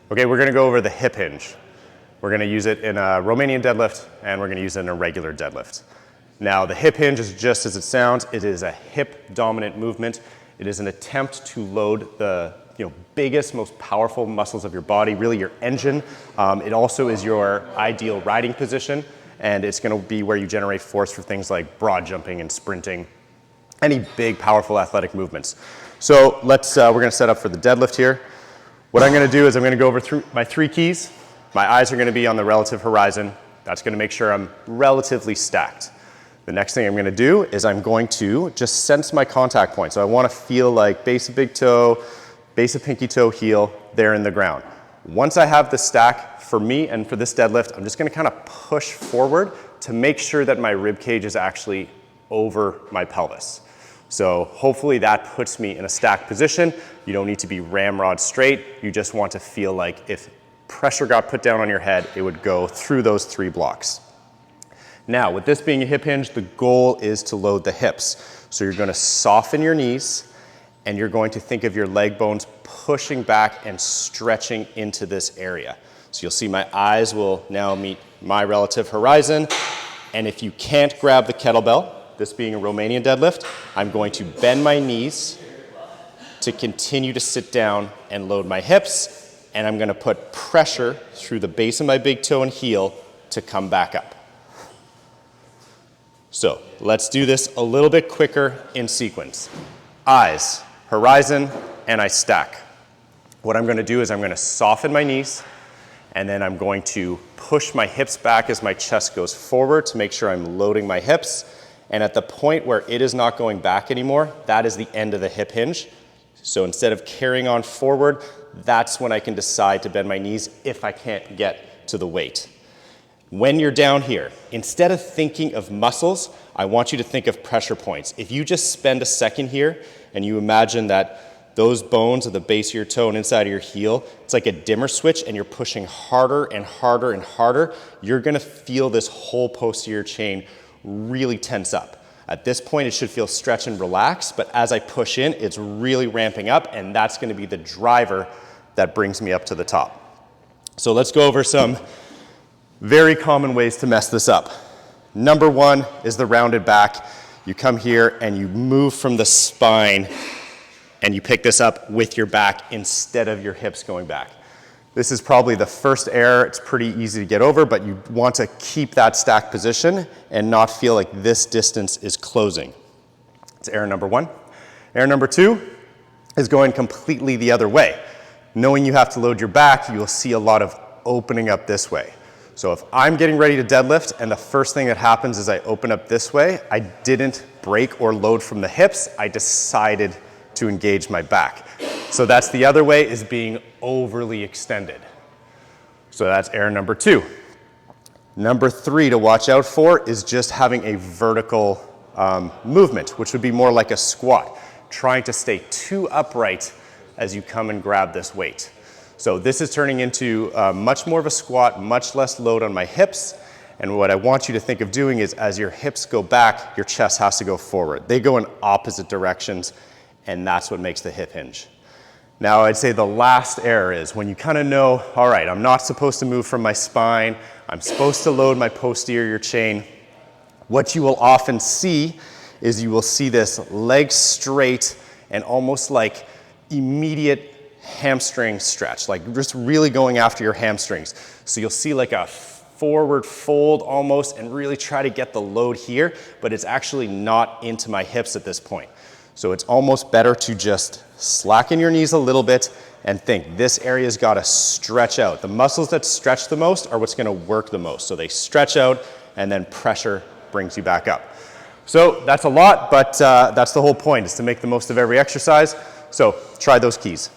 Okay, we're gonna go over the hip hinge. We're gonna use it in a Romanian deadlift, and we're gonna use it in a regular deadlift. Now, the hip hinge is just as it sounds. It is a hip dominant movement. It is an attempt to load the biggest, most powerful muscles of your body, really your engine. It also is your ideal riding position, and it's gonna be where you generate force for things like broad jumping and sprinting, any big, powerful athletic movements. So we're gonna set up for the deadlift here. What I'm gonna do is I'm gonna go over through my 3 keys. My eyes are gonna be on the relative horizon. That's gonna make sure I'm relatively stacked. The next thing I'm gonna do is I'm going to just sense my contact point. So I wanna feel like base of big toe, base of pinky toe, heel, there in the ground. Once I have the stack, for me and for this deadlift, I'm just gonna kind of push forward to make sure that my rib cage is actually over my pelvis. So hopefully that puts me in a stacked position. You don't need to be ramrod straight. You just want to feel like if pressure got put down on your head, it would go through those 3 blocks. Now, with this being a hip hinge, the goal is to load the hips. So you're gonna soften your knees, and you're going to think of your leg bones pushing back and stretching into this area. So you'll see my eyes will now meet my relative horizon, and if you can't grab the kettlebell, this being a Romanian deadlift, I'm going to bend my knees to continue to sit down and load my hips, and I'm gonna put pressure through the base of my big toe and heel to come back up. So let's do this a little bit quicker in sequence. Eyes, horizon, and I stack. What I'm gonna do is I'm gonna soften my knees, and then I'm going to push my hips back as my chest goes forward to make sure I'm loading my hips. And at the point where it is not going back anymore, that is the end of the hip hinge. So instead of carrying on forward, that's when I can decide to bend my knees if I can't get to the weight. When you're down here, instead of thinking of muscles, I want you to think of pressure points. If you just spend a second here and you imagine that those bones at the base of your toe and inside of your heel, it's like a dimmer switch and you're pushing harder and harder and harder, you're gonna feel this whole posterior chain really tense up. At this point, it should feel stretch and relax, but as I push in, it's really ramping up, and that's gonna be the driver that brings me up to the top. So let's go over some very common ways to mess this up. Number 1 is the rounded back. You come here and you move from the spine, and you pick this up with your back instead of your hips going back. This is probably the first error. It's pretty easy to get over, but you want to keep that stacked position and not feel like this distance is closing. It's error number 1. Error number 2 is going completely the other way. Knowing you have to load your back, you will see a lot of opening up this way. So if I'm getting ready to deadlift and the first thing that happens is I open up this way, I didn't break or load from the hips, I decided to engage my back. So that's the other way, is being overly extended. So that's error number 2. Number 3 to watch out for is just having a vertical movement, which would be more like a squat, trying to stay too upright as you come and grab this weight. So this is turning into much more of a squat, much less load on my hips. And what I want you to think of doing is as your hips go back, your chest has to go forward. They go in opposite directions, and that's what makes the hip hinge. Now, I'd say the last error is when you kind of know, all right, I'm not supposed to move from my spine, I'm supposed to load my posterior chain. What you will often see is you will see this leg straight and almost like immediate hamstring stretch, like just really going after your hamstrings. So you'll see like a forward fold almost and really try to get the load here, but it's actually not into my hips at this point. So it's almost better to just slacken your knees a little bit and think this area's got to stretch out. The muscles that stretch the most are what's going to work the most. So they stretch out and then pressure brings you back up. So that's a lot, but that's the whole point, is to make the most of every exercise. So try those keys.